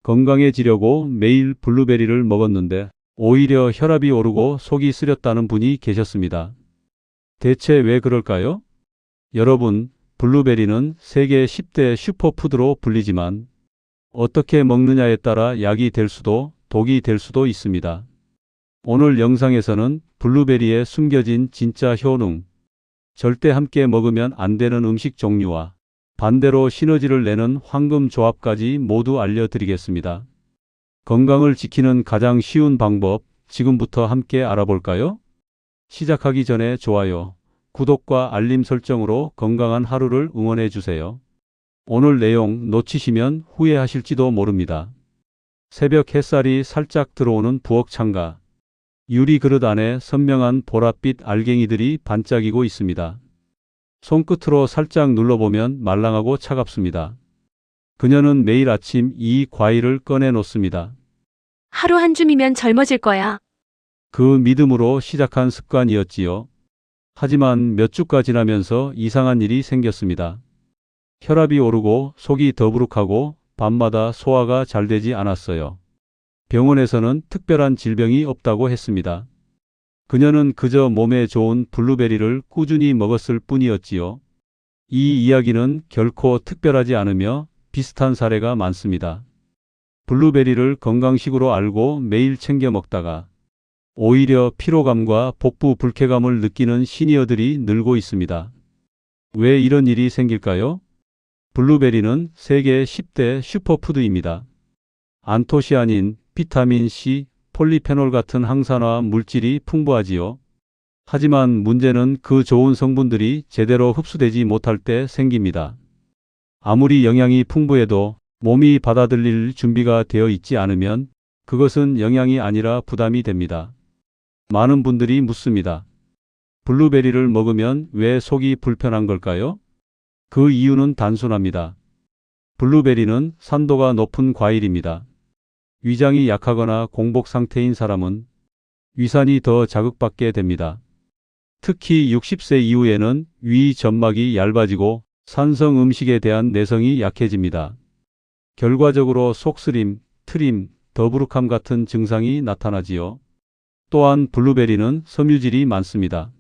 건강해지려고 매일 블루베리를 먹었는데 오히려 혈압이 오르고 속이 쓰렸다는 분이 계셨습니다. 대체 왜 그럴까요? 여러분, 블루베리는 세계 10대 슈퍼푸드로 불리지만 어떻게 먹느냐에 따라 약이 될 수도 독이 될 수도 있습니다. 오늘 영상에서는 블루베리에 숨겨진 진짜 효능, 절대 함께 먹으면 안 되는 음식 종류와 반대로 시너지를 내는 황금 조합까지 모두 알려드리겠습니다. 건강을 지키는 가장 쉬운 방법, 지금부터 함께 알아볼까요? 시작하기 전에 좋아요, 구독과 알림 설정으로 건강한 하루를 응원해 주세요. 오늘 내용 놓치시면 후회하실지도 모릅니다. 새벽 햇살이 살짝 들어오는 부엌 창가. 유리 그릇 안에 선명한 보랏빛 알갱이들이 반짝이고 있습니다. 손끝으로 살짝 눌러보면 말랑하고 차갑습니다. 그녀는 매일 아침 이 과일을 꺼내 놓습니다. 하루 한 줌이면 젊어질 거야. 그 믿음으로 시작한 습관이었지요. 하지만 몇 주가 지나면서 이상한 일이 생겼습니다. 혈압이 오르고 속이 더부룩하고 밤마다 소화가 잘 되지 않았어요. 병원에서는 특별한 질병이 없다고 했습니다. 그녀는 그저 몸에 좋은 블루베리를 꾸준히 먹었을 뿐이었지요. 이 이야기는 결코 특별하지 않으며 비슷한 사례가 많습니다. 블루베리를 건강식으로 알고 매일 챙겨 먹다가 오히려 피로감과 복부 불쾌감을 느끼는 시니어들이 늘고 있습니다. 왜 이런 일이 생길까요? 블루베리는 세계 10대 슈퍼푸드입니다. 안토시아닌, 비타민 C, 폴리페놀 같은 항산화 물질이 풍부하지요. 하지만 문제는 그 좋은 성분들이 제대로 흡수되지 못할 때 생깁니다. 아무리 영양이 풍부해도 몸이 받아들일 준비가 되어 있지 않으면 그것은 영양이 아니라 부담이 됩니다. 많은 분들이 묻습니다. 블루베리를 먹으면 왜 속이 불편한 걸까요? 그 이유는 단순합니다. 블루베리는 산도가 높은 과일입니다. 위장이 약하거나 공복 상태인 사람은 위산이 더 자극받게 됩니다. 특히 60세 이후에는 위 점막이 얇아지고 산성 음식에 대한 내성이 약해집니다. 결과적으로 속쓰림, 트림, 더부룩함 같은 증상이 나타나지요. 또한 블루베리는 섬유질이 많습니다.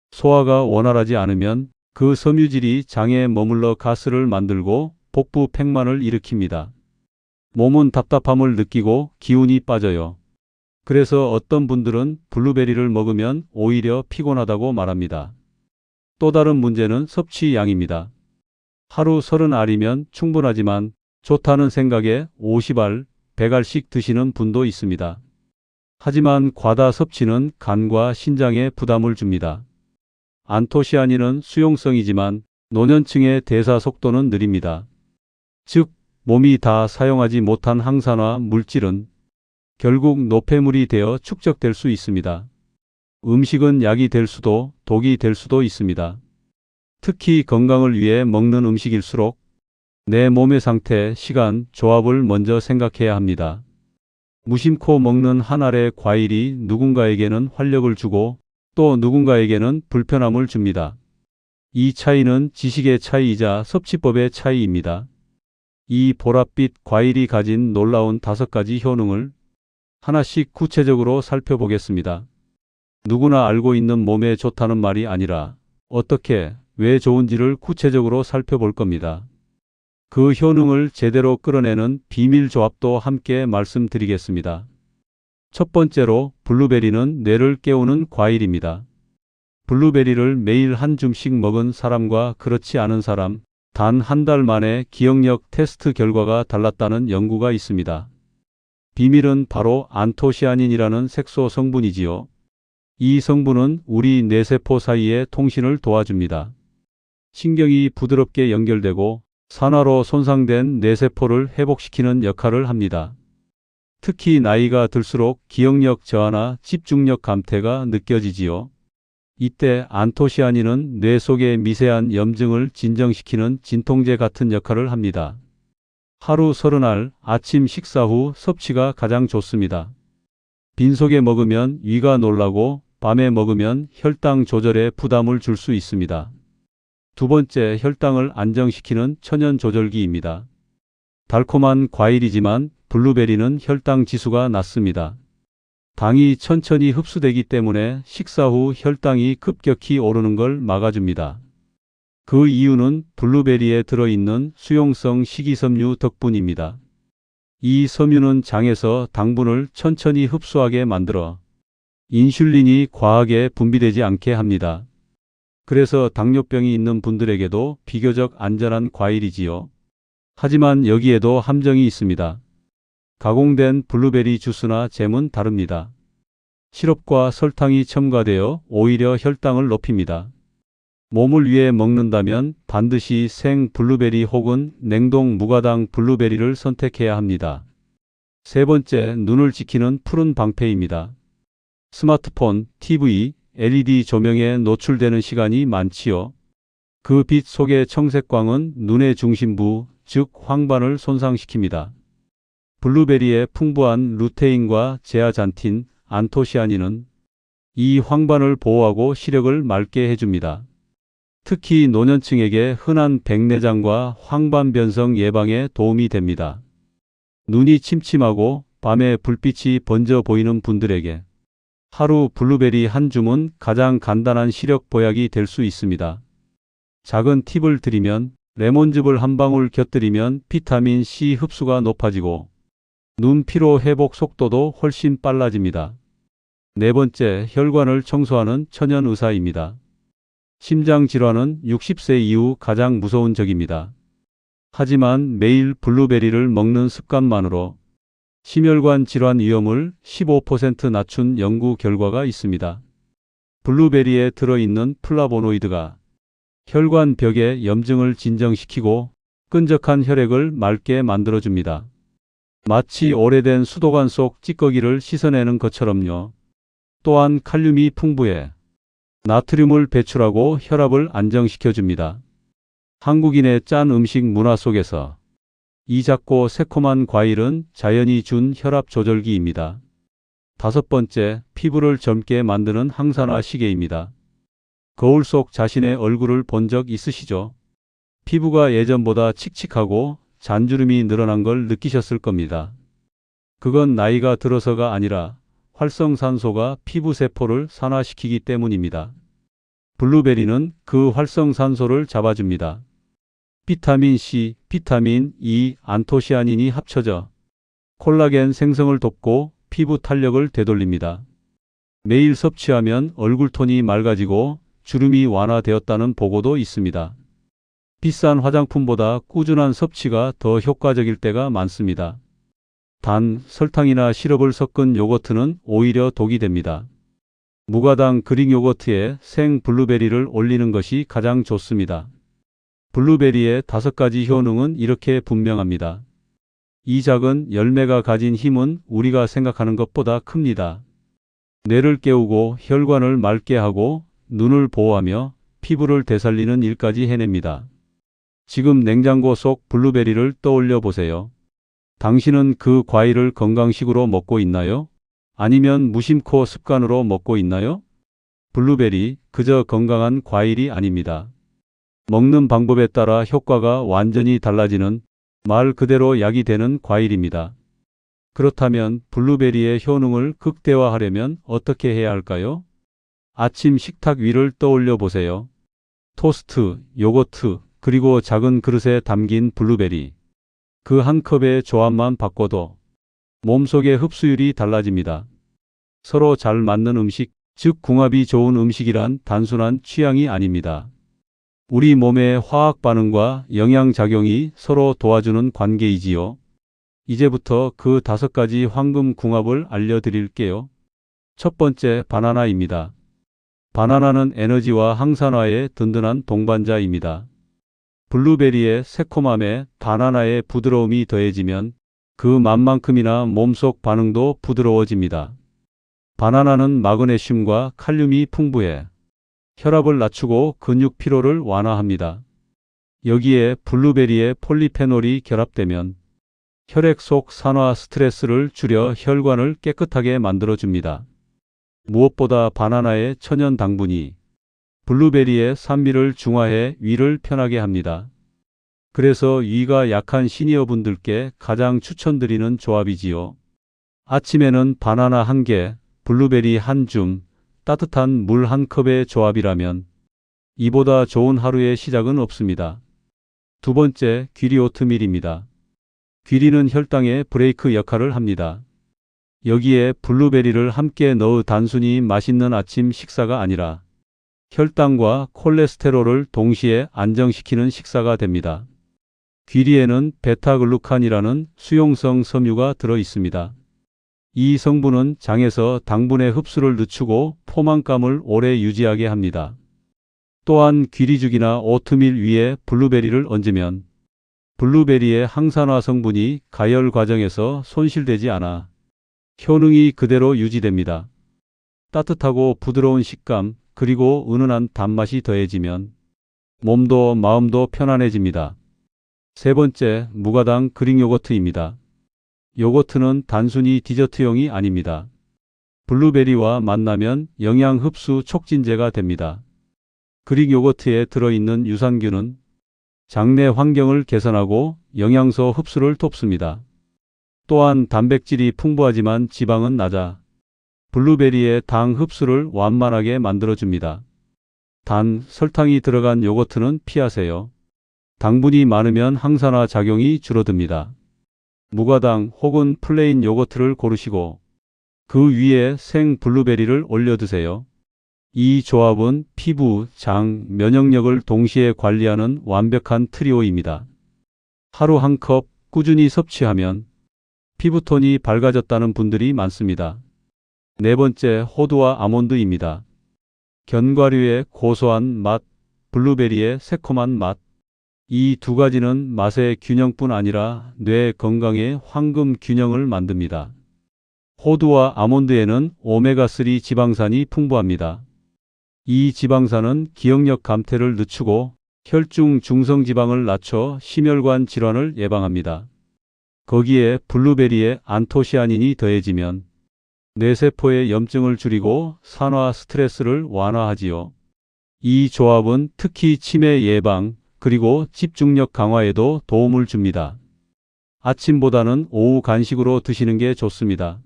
소화가 원활하지 않으면 그 섬유질이 장에 머물러 가스를 만들고 복부 팽만을 일으킵니다. 몸은 답답함을 느끼고 기운이 빠져요. 그래서 어떤 분들은 블루베리를 먹으면 오히려 피곤하다고 말합니다. 또 다른 문제는 섭취량입니다. 하루 30알이면 충분하지만 좋다는 생각에 50알, 100알씩 드시는 분도 있습니다. 하지만 과다 섭취는 간과 신장에 부담을 줍니다. 안토시아닌은 수용성이지만 노년층의 대사 속도는 느립니다. 즉, 몸이 다 사용하지 못한 항산화 물질은 결국 노폐물이 되어 축적될 수 있습니다. 음식은 약이 될 수도 독이 될 수도 있습니다. 특히 건강을 위해 먹는 음식일수록 내 몸의 상태, 시간, 조합을 먼저 생각해야 합니다. 무심코 먹는 한 알의 과일이 누군가에게는 활력을 주고 또 누군가에게는 불편함을 줍니다. 이 차이는 지식의 차이이자 섭취법의 차이입니다. 이 보랏빛 과일이 가진 놀라운 5가지 효능을 하나씩 구체적으로 살펴보겠습니다. 누구나 알고 있는 몸에 좋다는 말이 아니라 어떻게, 왜 좋은지를 구체적으로 살펴볼 겁니다. 그 효능을 제대로 끌어내는 비밀 조합도 함께 말씀드리겠습니다. 첫 번째로 블루베리는 뇌를 깨우는 과일입니다. 블루베리를 매일 한 줌씩 먹은 사람과 그렇지 않은 사람, 단 한 달 만에 기억력 테스트 결과가 달랐다는 연구가 있습니다. 비밀은 바로 안토시아닌이라는 색소 성분이지요. 이 성분은 우리 뇌세포 사이의 통신을 도와줍니다. 신경이 부드럽게 연결되고 산화로 손상된 뇌세포를 회복시키는 역할을 합니다. 특히 나이가 들수록 기억력 저하나 집중력 감퇴가 느껴지지요. 이때 안토시아닌은 뇌 속의 미세한 염증을 진정시키는 진통제 같은 역할을 합니다. 하루 30알 아침 식사 후 섭취가 가장 좋습니다. 빈속에 먹으면 위가 놀라고 밤에 먹으면 혈당 조절에 부담을 줄 수 있습니다. 두 번째, 혈당을 안정시키는 천연 조절기입니다. 달콤한 과일이지만 블루베리는 혈당 지수가 낮습니다. 당이 천천히 흡수되기 때문에 식사 후 혈당이 급격히 오르는 걸 막아줍니다. 그 이유는 블루베리에 들어있는 수용성 식이섬유 덕분입니다. 이 섬유는 장에서 당분을 천천히 흡수하게 만들어 인슐린이 과하게 분비되지 않게 합니다. 그래서 당뇨병이 있는 분들에게도 비교적 안전한 과일이지요. 하지만 여기에도 함정이 있습니다. 가공된 블루베리 주스나 잼은 다릅니다. 시럽과 설탕이 첨가되어 오히려 혈당을 높입니다. 몸을 위해 먹는다면 반드시 생 블루베리 혹은 냉동 무가당 블루베리를 선택해야 합니다. 세 번째, 눈을 지키는 푸른 방패입니다. 스마트폰, TV, LED 조명에 노출되는 시간이 많지요. 그 빛 속의 청색광은 눈의 중심부, 즉 황반을 손상시킵니다. 블루베리의 풍부한 루테인과 제아잔틴, 안토시아닌은 이 황반을 보호하고 시력을 맑게 해줍니다. 특히 노년층에게 흔한 백내장과 황반 변성 예방에 도움이 됩니다. 눈이 침침하고 밤에 불빛이 번져 보이는 분들에게 하루 블루베리 한 줌은 가장 간단한 시력 보약이 될 수 있습니다. 작은 팁을 드리면 레몬즙을 한 방울 곁들이면 비타민 C 흡수가 높아지고 눈 피로 회복 속도도 훨씬 빨라집니다. 네 번째, 혈관을 청소하는 천연 의사입니다. 심장 질환은 60세 이후 가장 무서운 적입니다. 하지만 매일 블루베리를 먹는 습관만으로 심혈관 질환 위험을 15% 낮춘 연구 결과가 있습니다. 블루베리에 들어있는 플라보노이드가 혈관 벽의 염증을 진정시키고 끈적한 혈액을 맑게 만들어줍니다. 마치 오래된 수도관 속 찌꺼기를 씻어내는 것처럼요. 또한 칼륨이 풍부해 나트륨을 배출하고 혈압을 안정시켜줍니다. 한국인의 짠 음식 문화 속에서 이 작고 새콤한 과일은 자연이 준 혈압 조절기입니다. 다섯 번째, 피부를 젊게 만드는 항산화 시계입니다. 거울 속 자신의 얼굴을 본 적 있으시죠? 피부가 예전보다 칙칙하고 잔주름이 늘어난 걸 느끼셨을 겁니다. 그건 나이가 들어서가 아니라 활성산소가 피부 세포를 산화시키기 때문입니다. 블루베리는 그 활성산소를 잡아줍니다. 비타민 C, 비타민 E, 안토시아닌이 합쳐져 콜라겐 생성을 돕고 피부 탄력을 되돌립니다. 매일 섭취하면 얼굴톤이 맑아지고 주름이 완화되었다는 보고도 있습니다. 비싼 화장품보다 꾸준한 섭취가 더 효과적일 때가 많습니다. 단, 설탕이나 시럽을 섞은 요거트는 오히려 독이 됩니다. 무가당 그릭 요거트에 생 블루베리를 올리는 것이 가장 좋습니다. 블루베리의 5가지 효능은 이렇게 분명합니다. 이 작은 열매가 가진 힘은 우리가 생각하는 것보다 큽니다. 뇌를 깨우고 혈관을 맑게 하고 눈을 보호하며 피부를 되살리는 일까지 해냅니다. 지금 냉장고 속 블루베리를 떠올려 보세요. 당신은 그 과일을 건강식으로 먹고 있나요? 아니면 무심코 습관으로 먹고 있나요? 블루베리, 그저 건강한 과일이 아닙니다. 먹는 방법에 따라 효과가 완전히 달라지는 말 그대로 약이 되는 과일입니다. 그렇다면 블루베리의 효능을 극대화하려면 어떻게 해야 할까요? 아침 식탁 위를 떠올려 보세요. 토스트, 요거트, 그리고 작은 그릇에 담긴 블루베리. 그 한 컵의 조합만 바꿔도 몸속의 흡수율이 달라집니다. 서로 잘 맞는 음식, 즉 궁합이 좋은 음식이란 단순한 취향이 아닙니다. 우리 몸의 화학 반응과 영양작용이 서로 도와주는 관계이지요. 이제부터 그 5가지 황금 궁합을 알려드릴게요. 첫 번째, 바나나입니다. 바나나는 에너지와 항산화의 든든한 동반자입니다. 블루베리의 새콤함에 바나나의 부드러움이 더해지면 그 맛만큼이나 몸속 반응도 부드러워집니다. 바나나는 마그네슘과 칼륨이 풍부해 혈압을 낮추고 근육 피로를 완화합니다. 여기에 블루베리의 폴리페놀이 결합되면 혈액 속 산화 스트레스를 줄여 혈관을 깨끗하게 만들어줍니다. 무엇보다 바나나의 천연 당분이 블루베리의 산미를 중화해 위를 편하게 합니다. 그래서 위가 약한 시니어분들께 가장 추천드리는 조합이지요. 아침에는 바나나 1개, 블루베리 1줌, 따뜻한 물 1컵의 조합이라면 이보다 좋은 하루의 시작은 없습니다. 두 번째, 귀리 오트밀입니다. 귀리는 혈당의 브레이크 역할을 합니다. 여기에 블루베리를 함께 넣어 단순히 맛있는 아침 식사가 아니라 혈당과 콜레스테롤을 동시에 안정시키는 식사가 됩니다. 귀리에는 베타글루칸이라는 수용성 섬유가 들어 있습니다. 이 성분은 장에서 당분의 흡수를 늦추고 포만감을 오래 유지하게 합니다. 또한 귀리죽이나 오트밀 위에 블루베리를 얹으면 블루베리의 항산화 성분이 가열 과정에서 손실되지 않아 효능이 그대로 유지됩니다. 따뜻하고 부드러운 식감 그리고 은은한 단맛이 더해지면 몸도 마음도 편안해집니다. 세 번째, 무가당 그릭 요거트입니다. 요거트는 단순히 디저트용이 아닙니다. 블루베리와 만나면 영양 흡수 촉진제가 됩니다. 그릭 요거트에 들어있는 유산균은 장내 환경을 개선하고 영양소 흡수를 돕습니다. 또한 단백질이 풍부하지만 지방은 낮아 블루베리의 당 흡수를 완만하게 만들어줍니다. 단, 설탕이 들어간 요거트는 피하세요. 당분이 많으면 항산화 작용이 줄어듭니다. 무가당 혹은 플레인 요거트를 고르시고 그 위에 생 블루베리를 올려 드세요. 이 조합은 피부, 장, 면역력을 동시에 관리하는 완벽한 트리오입니다. 하루 1컵 꾸준히 섭취하면 피부톤이 밝아졌다는 분들이 많습니다. 네 번째, 호두와 아몬드입니다. 견과류의 고소한 맛, 블루베리의 새콤한 맛. 이 두 가지는 맛의 균형뿐 아니라 뇌 건강의 황금 균형을 만듭니다. 호두와 아몬드에는 오메가3 지방산이 풍부합니다. 이 지방산은 기억력 감퇴를 늦추고 혈중 중성지방을 낮춰 심혈관 질환을 예방합니다. 거기에 블루베리의 안토시아닌이 더해지면 뇌세포의 염증을 줄이고 산화 스트레스를 완화하지요. 이 조합은 특히 치매 예방 그리고 집중력 강화에도 도움을 줍니다. 아침보다는 오후 간식으로 드시는 게 좋습니다.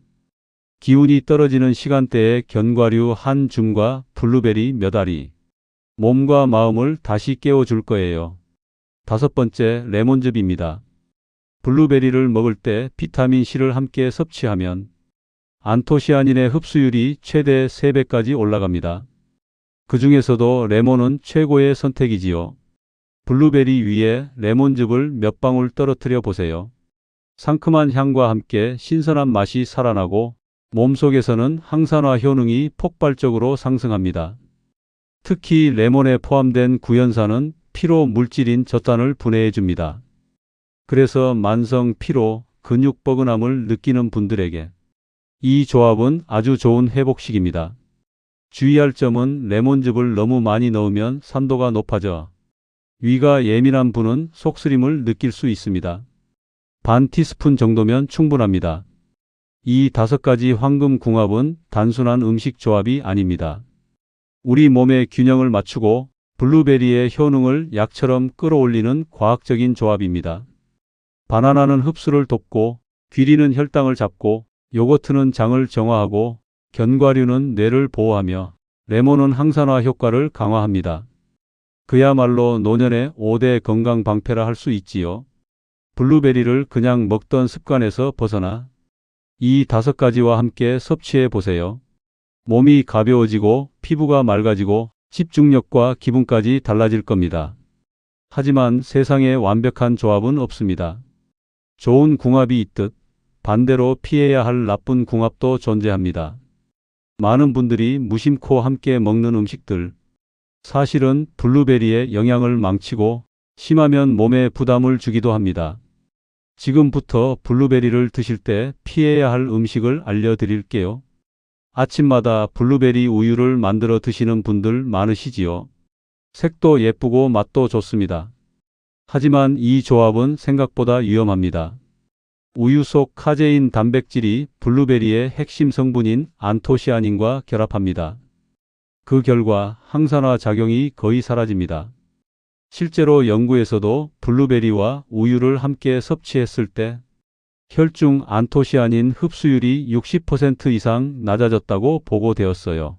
기운이 떨어지는 시간대에 견과류 1줌과 블루베리 몇 알이 몸과 마음을 다시 깨워줄 거예요. 다섯 번째, 레몬즙입니다. 블루베리를 먹을 때 비타민C를 함께 섭취하면 안토시아닌의 흡수율이 최대 3배까지 올라갑니다. 그 중에서도 레몬은 최고의 선택이지요. 블루베리 위에 레몬즙을 몇 방울 떨어뜨려 보세요. 상큼한 향과 함께 신선한 맛이 살아나고 몸속에서는 항산화 효능이 폭발적으로 상승합니다. 특히 레몬에 포함된 구연산은 피로 물질인 젖산을 분해해 줍니다. 그래서 만성 피로, 근육 뻐근함을 느끼는 분들에게 이 조합은 아주 좋은 회복식입니다. 주의할 점은 레몬즙을 너무 많이 넣으면 산도가 높아져 위가 예민한 분은 속쓰림을 느낄 수 있습니다. 반 티스푼 정도면 충분합니다. 이 5가지 황금 궁합은 단순한 음식 조합이 아닙니다. 우리 몸의 균형을 맞추고 블루베리의 효능을 약처럼 끌어올리는 과학적인 조합입니다. 바나나는 흡수를 돕고 귀리는 혈당을 잡고 요거트는 장을 정화하고 견과류는 뇌를 보호하며 레몬은 항산화 효과를 강화합니다. 그야말로 노년의 5대 건강 방패라 할 수 있지요. 블루베리를 그냥 먹던 습관에서 벗어나 이 5가지와 함께 섭취해 보세요. 몸이 가벼워지고 피부가 맑아지고 집중력과 기분까지 달라질 겁니다. 하지만 세상에 완벽한 조합은 없습니다. 좋은 궁합이 있듯 반대로 피해야 할 나쁜 궁합도 존재합니다. 많은 분들이 무심코 함께 먹는 음식들, 사실은 블루베리의 영양을 망치고 심하면 몸에 부담을 주기도 합니다. 지금부터 블루베리를 드실 때 피해야 할 음식을 알려드릴게요. 아침마다 블루베리 우유를 만들어 드시는 분들 많으시지요. 색도 예쁘고 맛도 좋습니다. 하지만 이 조합은 생각보다 위험합니다. 우유 속 카제인 단백질이 블루베리의 핵심 성분인 안토시아닌과 결합합니다. 그 결과 항산화 작용이 거의 사라집니다. 실제로 연구에서도 블루베리와 우유를 함께 섭취했을 때 혈중 안토시아닌 흡수율이 60% 이상 낮아졌다고 보고되었어요.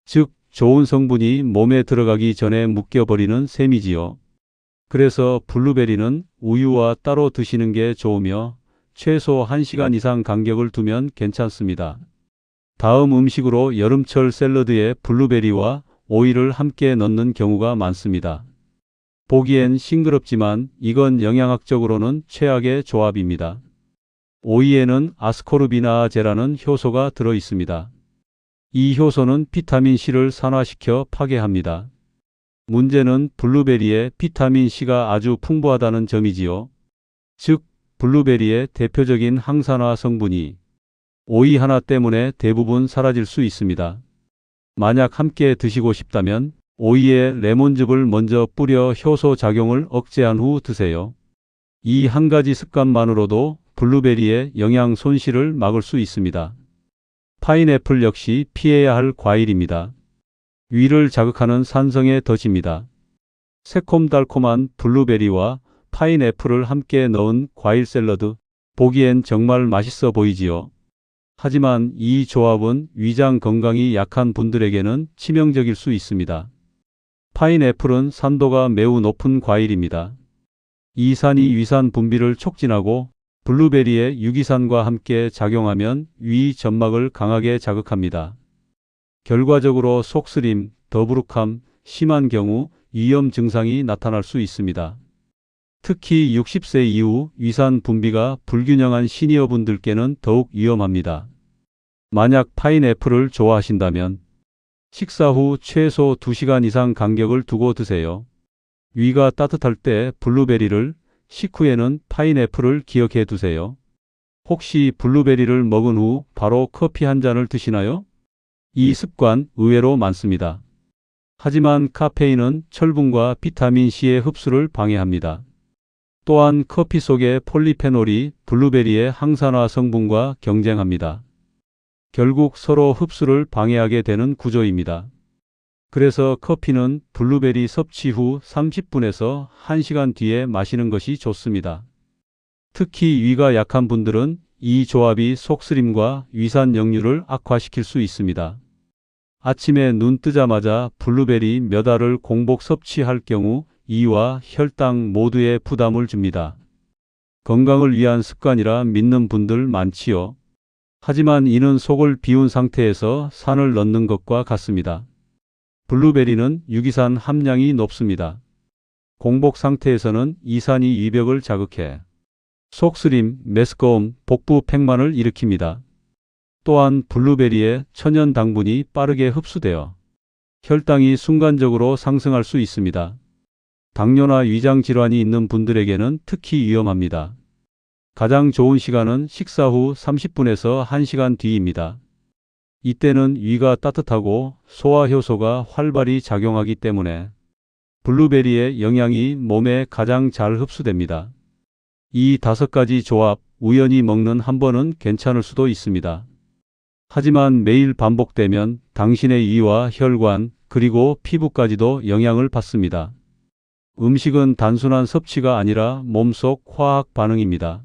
즉, 좋은 성분이 몸에 들어가기 전에 묶여버리는 셈이지요. 그래서 블루베리는 우유와 따로 드시는 게 좋으며 최소 1시간 이상 간격을 두면 괜찮습니다. 다음 음식으로 여름철 샐러드에 블루베리와 오이를 함께 넣는 경우가 많습니다. 보기엔 싱그럽지만 이건 영양학적으로는 최악의 조합입니다. 오이에는 아스코르비나아제라는 효소가 들어 있습니다. 이 효소는 비타민C를 산화시켜 파괴합니다. 문제는 블루베리에 비타민C가 아주 풍부하다는 점이지요. 즉, 블루베리의 대표적인 항산화 성분이 오이 하나 때문에 대부분 사라질 수 있습니다. 만약 함께 드시고 싶다면 오이에 레몬즙을 먼저 뿌려 효소 작용을 억제한 후 드세요. 이 한 가지 습관만으로도 블루베리의 영양 손실을 막을 수 있습니다. 파인애플 역시 피해야 할 과일입니다. 위를 자극하는 산성의 덫입니다. 새콤달콤한 블루베리와 파인애플을 함께 넣은 과일 샐러드, 보기엔 정말 맛있어 보이지요. 하지만 이 조합은 위장 건강이 약한 분들에게는 치명적일 수 있습니다. 파인애플은 산도가 매우 높은 과일입니다. 이 산이 위산 분비를 촉진하고 블루베리의 유기산과 함께 작용하면 위 점막을 강하게 자극합니다. 결과적으로 속쓰림, 더부룩함, 심한 경우 위염 증상이 나타날 수 있습니다. 특히 60세 이후 위산 분비가 불균형한 시니어분들께는 더욱 위험합니다. 만약 파인애플을 좋아하신다면 식사 후 최소 2시간 이상 간격을 두고 드세요. 위가 따뜻할 때 블루베리를, 식후에는 파인애플을 기억해 두세요. 혹시 블루베리를 먹은 후 바로 커피 한 잔을 드시나요? 이 습관 의외로 많습니다. 하지만 카페인은 철분과 비타민C의 흡수를 방해합니다. 또한 커피 속의 폴리페놀이 블루베리의 항산화 성분과 경쟁합니다. 결국 서로 흡수를 방해하게 되는 구조입니다. 그래서 커피는 블루베리 섭취 후 30분에서 1시간 뒤에 마시는 것이 좋습니다. 특히 위가 약한 분들은 이 조합이 속쓰림과 위산 역류를 악화시킬 수 있습니다. 아침에 눈 뜨자마자 블루베리 몇 알을 공복 섭취할 경우 이와 혈당 모두에 부담을 줍니다. 건강을 위한 습관이라 믿는 분들 많지요. 하지만 이는 속을 비운 상태에서 산을 넣는 것과 같습니다. 블루베리는 유기산 함량이 높습니다. 공복 상태에서는 이 산이 위벽을 자극해 속쓰림, 메스꺼움, 복부 팽만을 일으킵니다. 또한 블루베리의 천연 당분이 빠르게 흡수되어 혈당이 순간적으로 상승할 수 있습니다. 당뇨나 위장 질환이 있는 분들에게는 특히 위험합니다. 가장 좋은 시간은 식사 후 30분에서 1시간 뒤입니다. 이때는 위가 따뜻하고 소화 효소가 활발히 작용하기 때문에 블루베리의 영양이 몸에 가장 잘 흡수됩니다. 이 5가지 조합 우연히 먹는 한 번은 괜찮을 수도 있습니다. 하지만 매일 반복되면 당신의 위와 혈관 그리고 피부까지도 영향을 받습니다. 음식은 단순한 섭취가 아니라 몸속 화학 반응입니다.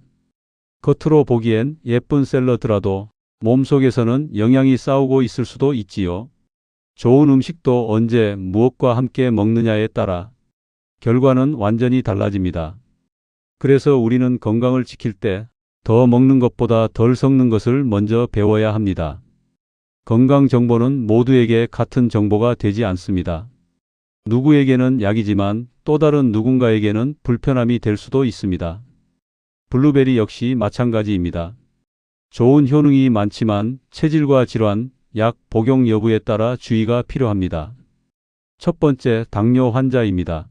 겉으로 보기엔 예쁜 샐러드라도 몸속에서는 영양이 싸우고 있을 수도 있지요. 좋은 음식도 언제 무엇과 함께 먹느냐에 따라 결과는 완전히 달라집니다. 그래서 우리는 건강을 지킬 때 더 먹는 것보다 덜 썩는 것을 먼저 배워야 합니다. 건강 정보는 모두에게 같은 정보가 되지 않습니다. 누구에게는 약이지만 또 다른 누군가에게는 불편함이 될 수도 있습니다. 블루베리 역시 마찬가지입니다. 좋은 효능이 많지만 체질과 질환, 약 복용 여부에 따라 주의가 필요합니다. 첫 번째, 당뇨 환자입니다.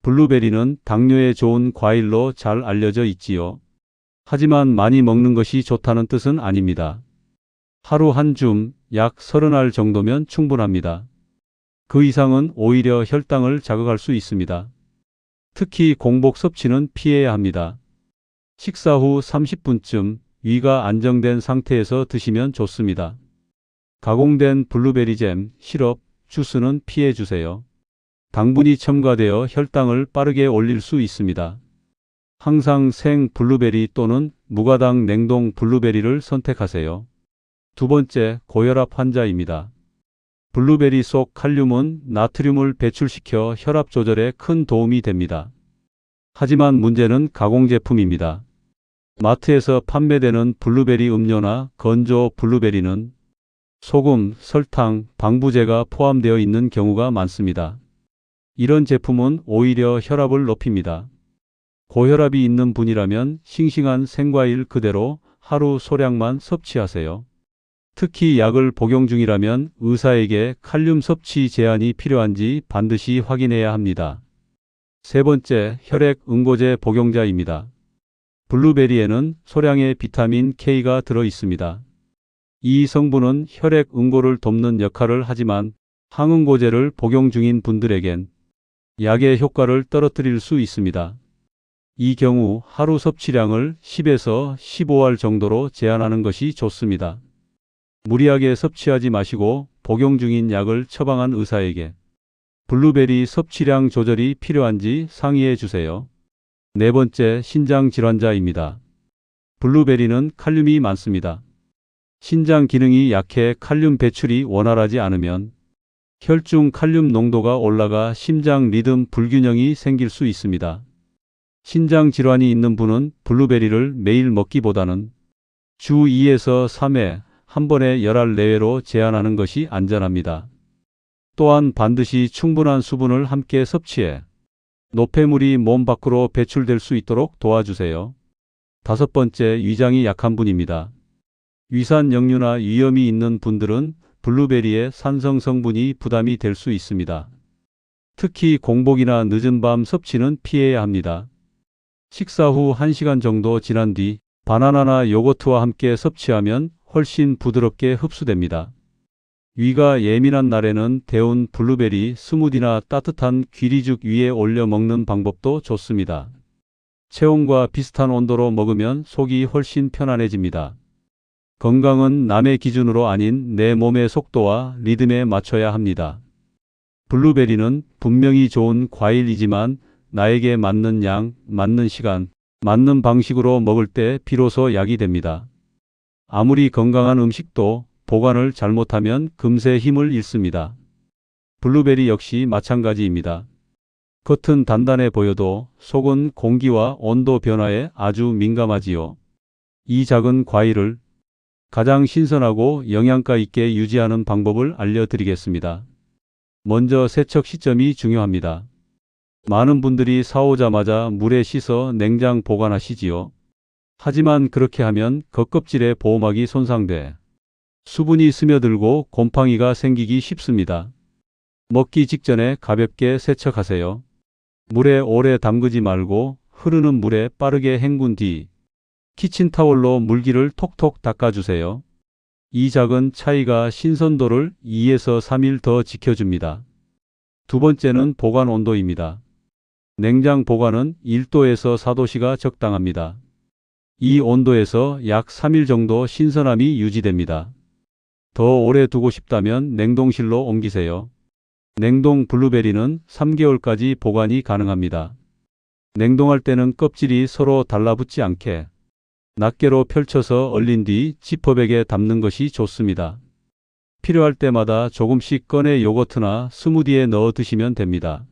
블루베리는 당뇨에 좋은 과일로 잘 알려져 있지요. 하지만 많이 먹는 것이 좋다는 뜻은 아닙니다. 하루 한 줌, 약 30알 정도면 충분합니다. 그 이상은 오히려 혈당을 자극할 수 있습니다. 특히 공복 섭취는 피해야 합니다. 식사 후 30분쯤 위가 안정된 상태에서 드시면 좋습니다. 가공된 블루베리 잼, 시럽, 주스는 피해 주세요. 당분이 첨가되어 혈당을 빠르게 올릴 수 있습니다. 항상 생 블루베리 또는 무가당 냉동 블루베리를 선택하세요. 두 번째, 고혈압 환자입니다. 블루베리 속 칼륨은 나트륨을 배출시켜 혈압 조절에 큰 도움이 됩니다. 하지만 문제는 가공제품입니다. 마트에서 판매되는 블루베리 음료나 건조 블루베리는 소금, 설탕, 방부제가 포함되어 있는 경우가 많습니다. 이런 제품은 오히려 혈압을 높입니다. 고혈압이 있는 분이라면 싱싱한 생과일 그대로 하루 소량만 섭취하세요. 특히 약을 복용 중이라면 의사에게 칼륨 섭취 제한이 필요한지 반드시 확인해야 합니다. 세 번째, 혈액 응고제 복용자입니다. 블루베리에는 소량의 비타민 K가 들어 있습니다. 이 성분은 혈액 응고를 돕는 역할을 하지만 항응고제를 복용 중인 분들에겐 약의 효과를 떨어뜨릴 수 있습니다. 이 경우 하루 섭취량을 10에서 15알 정도로 제한하는 것이 좋습니다. 무리하게 섭취하지 마시고 복용 중인 약을 처방한 의사에게 블루베리 섭취량 조절이 필요한지 상의해 주세요. 네 번째, 신장 질환자입니다. 블루베리는 칼륨이 많습니다. 신장 기능이 약해 칼륨 배출이 원활하지 않으면 혈중 칼륨 농도가 올라가 심장 리듬 불균형이 생길 수 있습니다. 신장 질환이 있는 분은 블루베리를 매일 먹기보다는 주 2에서 3회 한 번에 열알 내외로 제한하는 것이 안전합니다. 또한 반드시 충분한 수분을 함께 섭취해 노폐물이 몸 밖으로 배출될 수 있도록 도와주세요. 다섯 번째, 위장이 약한 분입니다. 위산 역류나 위염이 있는 분들은 블루베리의 산성 성분이 부담이 될 수 있습니다. 특히 공복이나 늦은 밤 섭취는 피해야 합니다. 식사 후 1시간 정도 지난 뒤 바나나나 요거트와 함께 섭취하면 훨씬 부드럽게 흡수됩니다. 위가 예민한 날에는 데운 블루베리 스무디나 따뜻한 귀리죽 위에 올려 먹는 방법도 좋습니다. 체온과 비슷한 온도로 먹으면 속이 훨씬 편안해집니다. 건강은 남의 기준으로 아닌 내 몸의 속도와 리듬에 맞춰야 합니다. 블루베리는 분명히 좋은 과일이지만 나에게 맞는 양, 맞는 시간, 맞는 방식으로 먹을 때 비로소 약이 됩니다. 아무리 건강한 음식도 보관을 잘못하면 금세 힘을 잃습니다. 블루베리 역시 마찬가지입니다. 겉은 단단해 보여도 속은 공기와 온도 변화에 아주 민감하지요. 이 작은 과일을 가장 신선하고 영양가 있게 유지하는 방법을 알려드리겠습니다. 먼저 세척 시점이 중요합니다. 많은 분들이 사오자마자 물에 씻어 냉장 보관하시지요. 하지만 그렇게 하면 겉껍질의 보호막이 손상돼 수분이 스며들고 곰팡이가 생기기 쉽습니다. 먹기 직전에 가볍게 세척하세요. 물에 오래 담그지 말고 흐르는 물에 빠르게 헹군 뒤 키친타올로 물기를 톡톡 닦아주세요. 이 작은 차이가 신선도를 2에서 3일 더 지켜줍니다. 두 번째는 보관 온도입니다. 냉장 보관은 1도에서 4도씨가 적당합니다. 이 온도에서 약 3일 정도 신선함이 유지됩니다. 더 오래 두고 싶다면 냉동실로 옮기세요. 냉동 블루베리는 3개월까지 보관이 가능합니다. 냉동할 때는 껍질이 서로 달라붙지 않게 낱개로 펼쳐서 얼린 뒤 지퍼백에 담는 것이 좋습니다. 필요할 때마다 조금씩 꺼내 요거트나 스무디에 넣어 드시면 됩니다.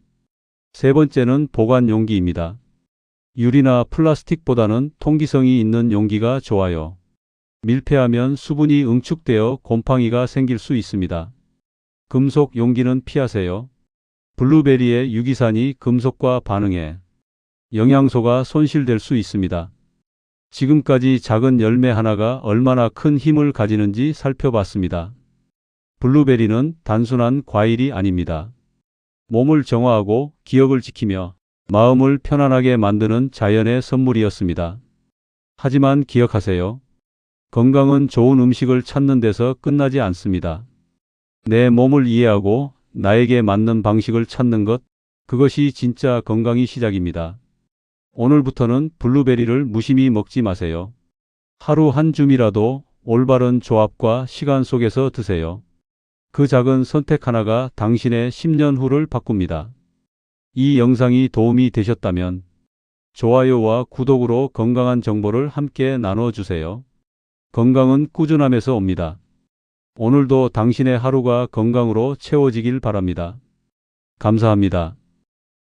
세 번째는 보관 용기입니다. 유리나 플라스틱보다는 통기성이 있는 용기가 좋아요. 밀폐하면 수분이 응축되어 곰팡이가 생길 수 있습니다. 금속 용기는 피하세요. 블루베리의 유기산이 금속과 반응해 영양소가 손실될 수 있습니다. 지금까지 작은 열매 하나가 얼마나 큰 힘을 가지는지 살펴봤습니다. 블루베리는 단순한 과일이 아닙니다. 몸을 정화하고 기억을 지키며 마음을 편안하게 만드는 자연의 선물이었습니다. 하지만 기억하세요. 건강은 좋은 음식을 찾는 데서 끝나지 않습니다. 내 몸을 이해하고 나에게 맞는 방식을 찾는 것, 그것이 진짜 건강의 시작입니다. 오늘부터는 블루베리를 무심히 먹지 마세요. 하루 한 줌이라도 올바른 조합과 시간 속에서 드세요. 그 작은 선택 하나가 당신의 10년 후를 바꿉니다. 이 영상이 도움이 되셨다면 좋아요와 구독으로 건강한 정보를 함께 나눠주세요. 건강은 꾸준함에서 옵니다. 오늘도 당신의 하루가 건강으로 채워지길 바랍니다. 감사합니다.